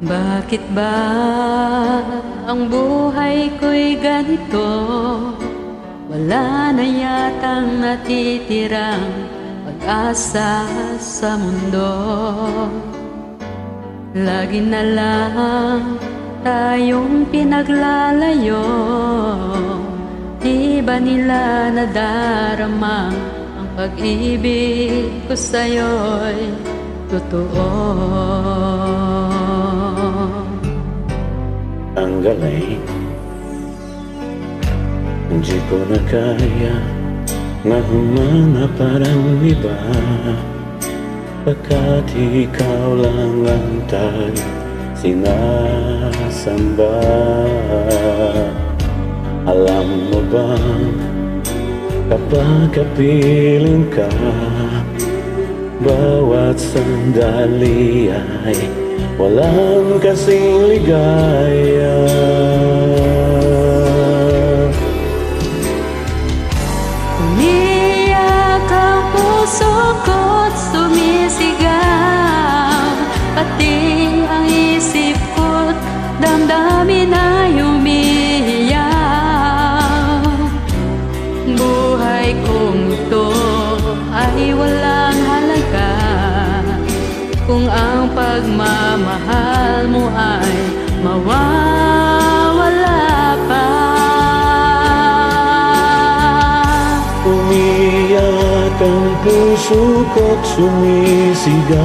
Bakit ba ang buhay ko'y ganito? Wala na yatang natitirang pag-asa sa mundo. Lagi na lang tayong pinaglalayo. Di ba nila nadarama ang pag-ibig ko sa'yo'y totoo? Ang galing, hindi ko na kaya na humanap parang iba, pagkat ikaw lang ang tanging sinasamba. Alam mo ba, kapag kapiling ka, bawat sandali ay walang kasing ligaya. Umiyak ang puso ko't sumisigaw, pati ang isip ko't damdamin ay umiiyak. Buhay kong ito ay walang halaga kung ang pagmamahal mo ay mawawala pa. Umiyak ang puso ko't sumisigaw,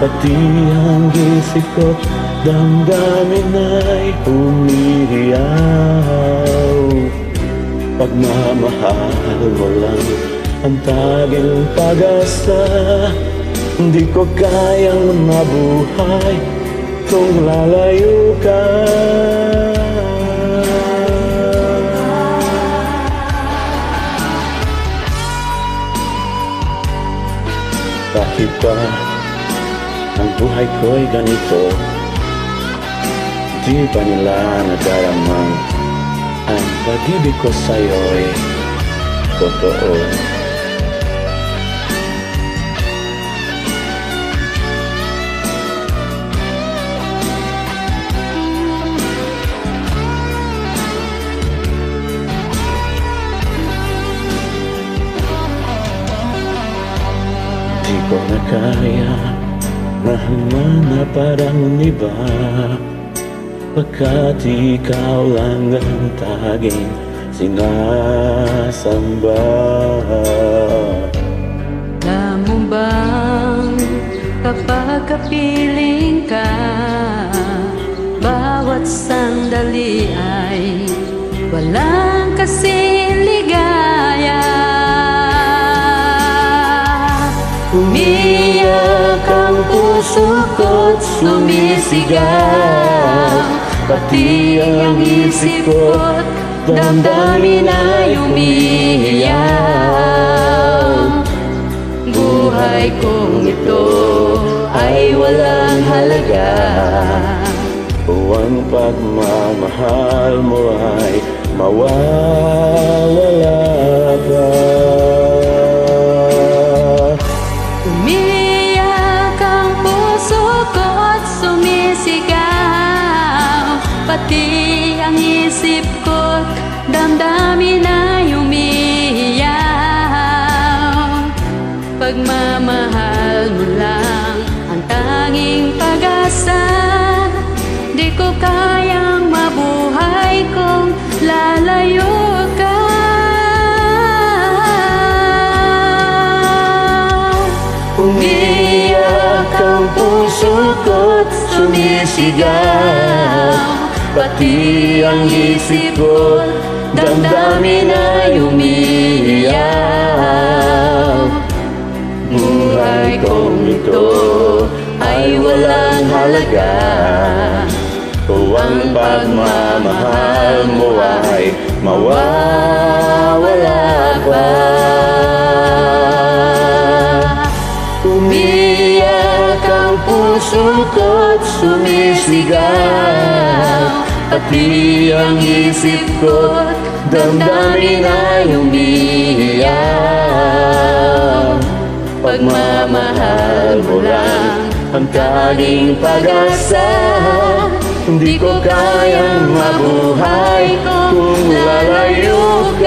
pati ang isip ko't damdamin ay umiiyaw. Pagmamahal mo lang ang tanging pag-asa, di ko kayang mabuhay kung lalayo ka. Bakit ba ang buhay ko'y ganito? Di ba nila nadaramang ang pag-ibig ko sa'yo'y totoo? Di ko na kaya na humanap parang iba, pagkat ikaw lang ang tanging sinasamba. Alam mo bang kapag kapiling ka, bawat sandali ay walang kasing ligaya. Umiyak ang puso ko't sumisigaw, pati ang isip ko't damdamin ay umiiyak. Buhay kong ito ay walang halaga O ang pagmamahal mo ay mawawala ba? Umiyak ang puso ko't sumisigaw, pati ang isip ko't damdamin ay umiiyak. Pagmamahal mo lang ang tanging pag-asa, di ko kayang mabuhay kung lalayo ka. Umiyak ang puso ko't sumisigaw, pati ang isip ko't damdamin ay umiiyak. Buhay kong ito ay walang halaga O ang pagmamahal mo ay mawawala ba? Umiyak ang puso ko't sumisigaw, pati ang isip ko't damdamin ay umiiyak. Pagmamahal mo lang ang tanging pag-asa. Hindi ko kayang mabuhay kung lalayo